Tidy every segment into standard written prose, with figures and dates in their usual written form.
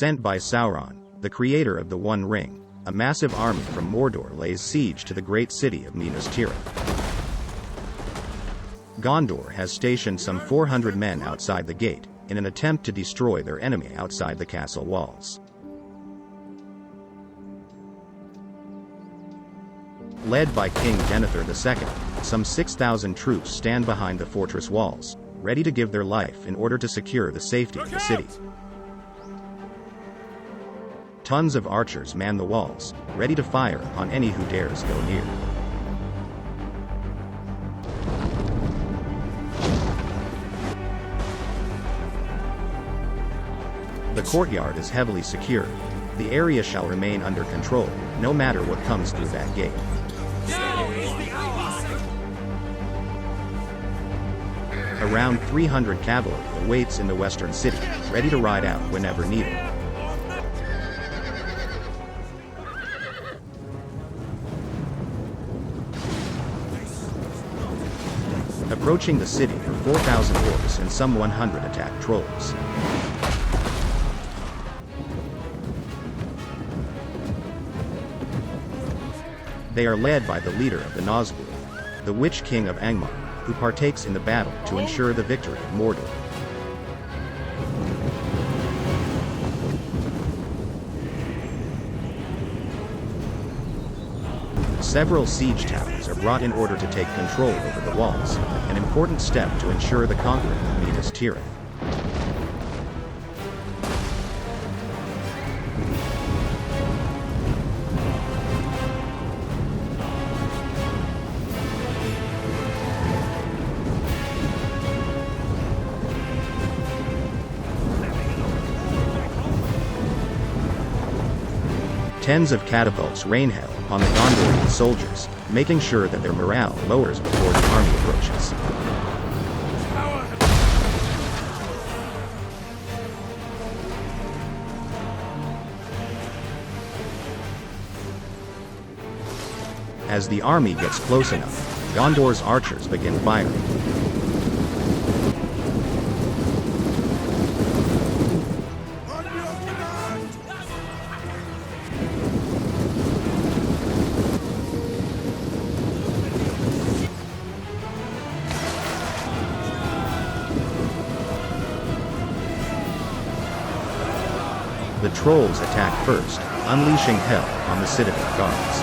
Sent by Sauron, the creator of the One Ring, a massive army from Mordor lays siege to the great city of Minas Tirith. Gondor has stationed some 400 men outside the gate, in an attempt to destroy their enemy outside the castle walls. Led by King Denethor II, some 6,000 troops stand behind the fortress walls, ready to give their life in order to secure the safety of the city. Tons of archers man the walls, ready to fire upon any who dares go near. The courtyard is heavily secured. The area shall remain under control, no matter what comes through that gate. Around 300 cavalry awaits in the western city, ready to ride out whenever needed. Approaching the city are 4,000 orcs and some 100 attack trolls. They are led by the leader of the Nazgûl, the Witch King of Angmar, who partakes in the battle to ensure the victory of Mordor. Several siege towers are brought in order to take control over the walls, an important step to ensure the conquering of Minas Tirith. Tens of catapults rain hell upon the Gondorian soldiers, making sure that their morale lowers before the army approaches. As the army gets close enough, Gondor's archers begin firing. The trolls attack first, unleashing hell on the citadel guards.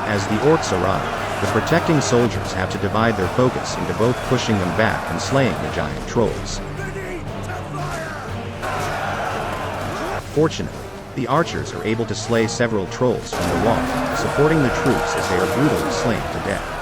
As the orcs arrive, the protecting soldiers have to divide their focus into both pushing them back and slaying the giant trolls. Fortunately, the archers are able to slay several trolls from the wall, supporting the troops as they are brutally slain to death.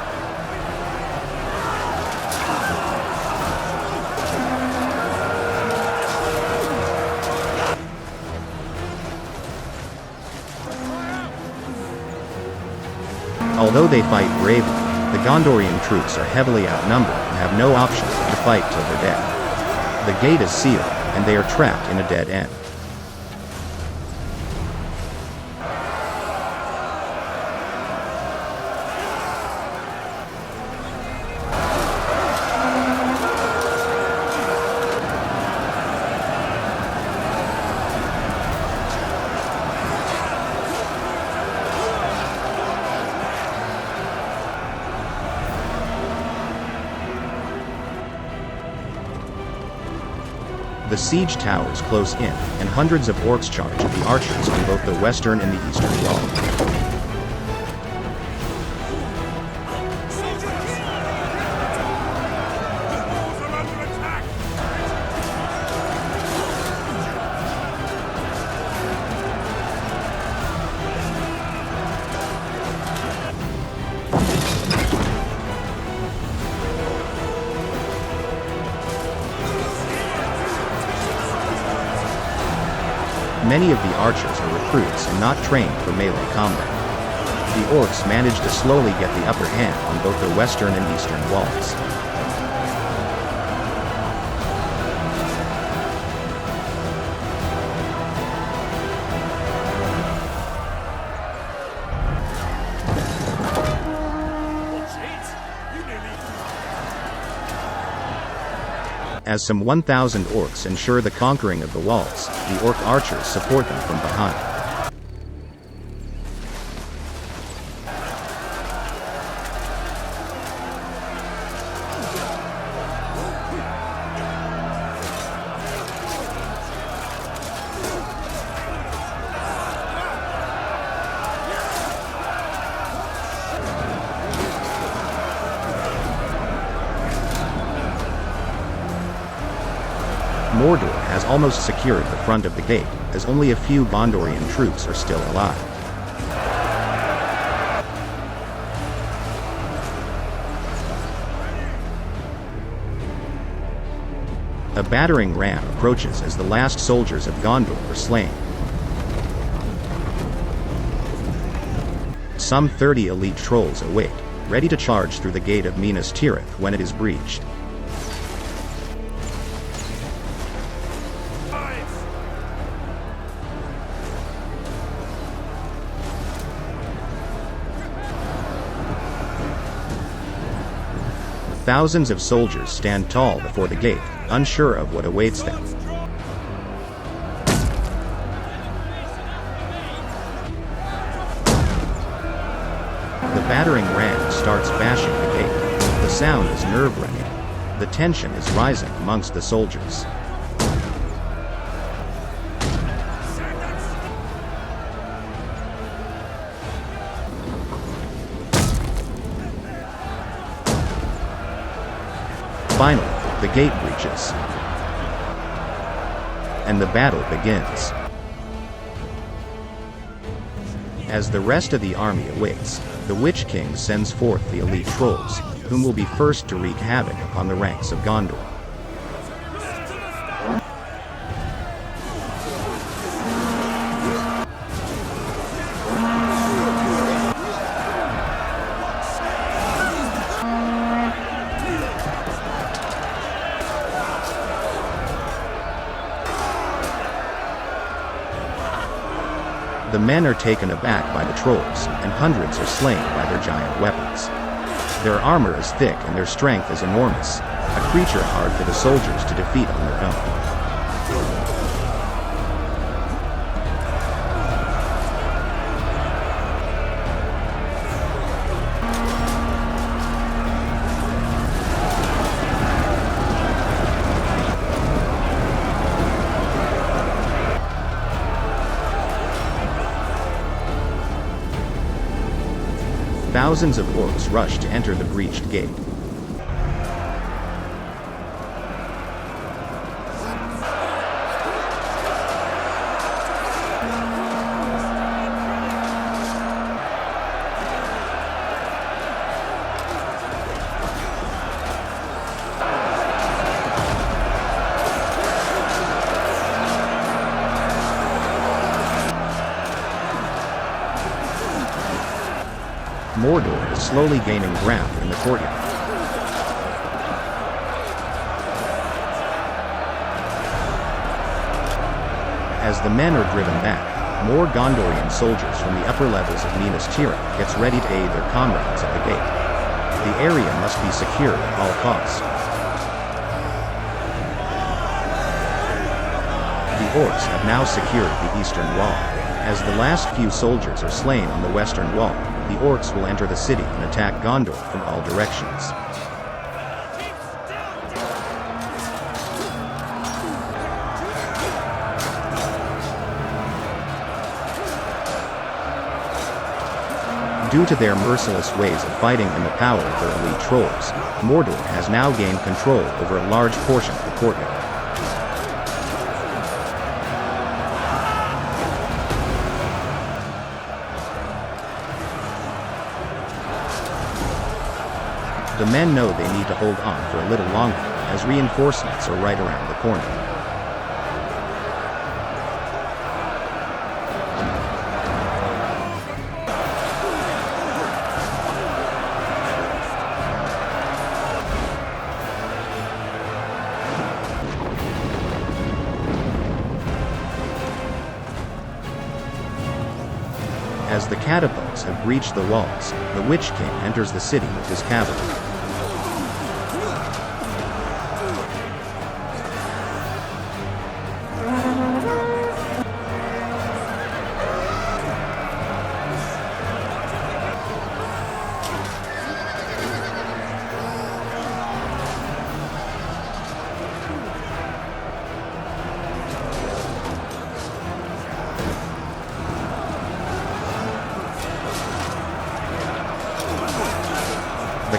Although they fight bravely, the Gondorian troops are heavily outnumbered and have no option but to fight till they're dead. The gate is sealed, and they are trapped in a dead end. The siege towers close in, and hundreds of orcs charge at the archers on both the western and the eastern wall. Many of the archers are recruits and not trained for melee combat. The orcs manage to slowly get the upper hand on both the western and eastern walls. As some 1,000 orcs ensure the conquering of the walls, the orc archers support them from behind. Mordor has almost secured the front of the gate, as only a few Gondorian troops are still alive. A battering ram approaches as the last soldiers of Gondor are slain. Some 30 elite trolls await, ready to charge through the gate of Minas Tirith when it is breached. Thousands of soldiers stand tall before the gate, unsure of what awaits them. The battering ram starts bashing the gate. The sound is nerve-wracking. The tension is rising amongst the soldiers. Finally, the gate breaches, and the battle begins. As the rest of the army awaits, the Witch King sends forth the elite trolls, whom will be first to wreak havoc upon the ranks of Gondor. The men are taken aback by the trolls, and hundreds are slain by their giant weapons. Their armor is thick and their strength is enormous, a creature hard for the soldiers to defeat on their own. Thousands of orcs rush to enter the breached gate. Mordor is slowly gaining ground in the courtyard. As the men are driven back, more Gondorian soldiers from the upper levels of Minas Tirith gets ready to aid their comrades at the gate. The area must be secured at all costs. The orcs have now secured the eastern wall. As the last few soldiers are slain on the western wall, the orcs will enter the city and attack Gondor from all directions. Due to their merciless ways of fighting and the power of their elite trolls, Mordor has now gained control over a large portion of the courtyard. The men know they need to hold on for a little longer, as reinforcements are right around the corner. As the catapults have breached the walls, the Witch King enters the city with his cavalry.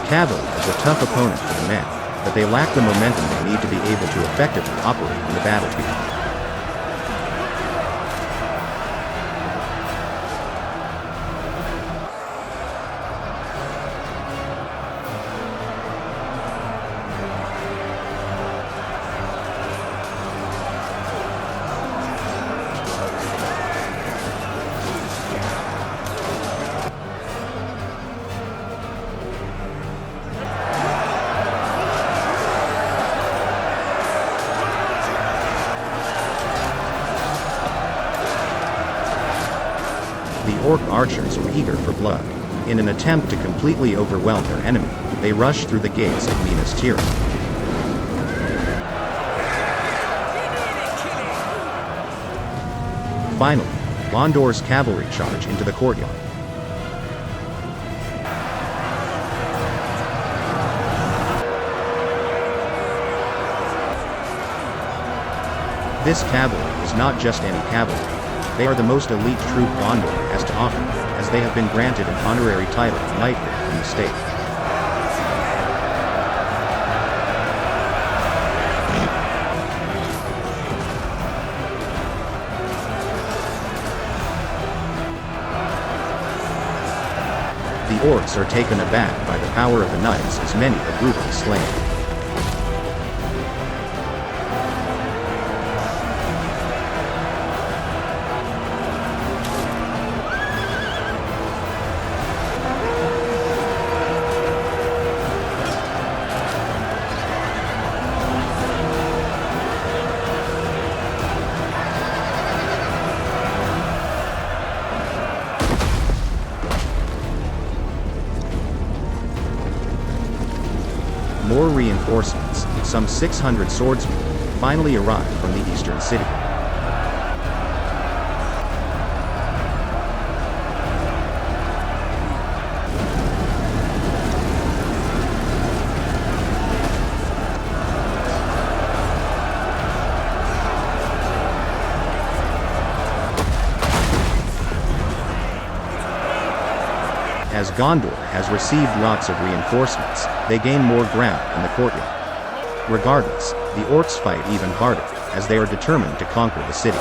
cavalry is a tough opponent for the men, but they lack the momentum they need to be able to effectively operate on the battlefield. The orc archers were eager for blood. In an attempt to completely overwhelm their enemy, they rushed through the gates of Minas Tirith. Finally, Gondor's cavalry charged into the courtyard. This cavalry is not just any cavalry. They are the most elite troop Gondor has to offer, as they have been granted an honorary title of knighthood from the state. The orcs are taken aback by the power of the knights, as many are brutally slain. More reinforcements, some 600 swordsmen, finally arrived from the eastern city. As Gondor has received lots of reinforcements, they gain more ground in the courtyard. Regardless, the orcs fight even harder, as they are determined to conquer the city.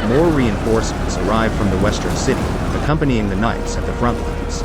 More reinforcements arrive from the western city, accompanying the knights at the front lines.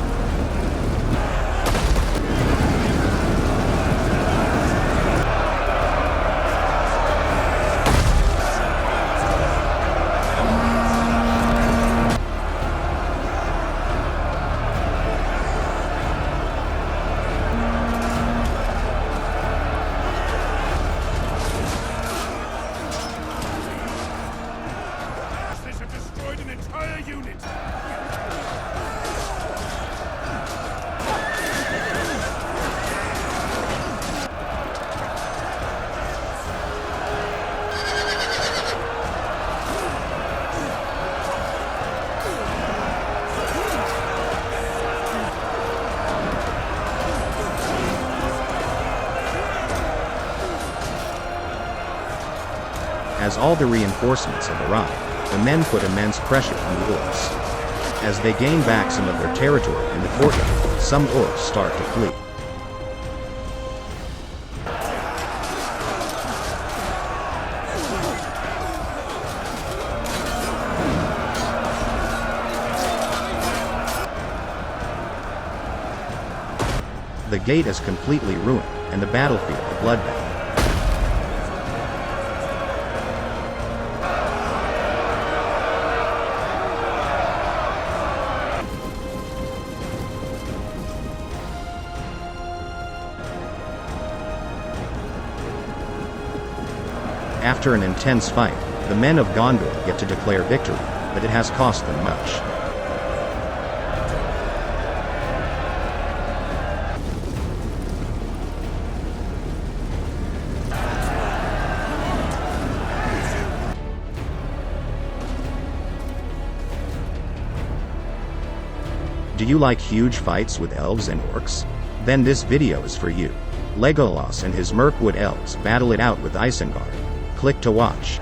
As all the reinforcements have arrived, the men put immense pressure on the orcs. As they gain back some of their territory in the courtyard, some orcs start to flee. The gate is completely ruined, and the battlefield a bloodbath. After an intense fight, the men of Gondor get to declare victory, but it has cost them much. Do you like huge fights with elves and orcs? Then this video is for you. Legolas and his Mirkwood elves battle it out with Isengard. Click to watch.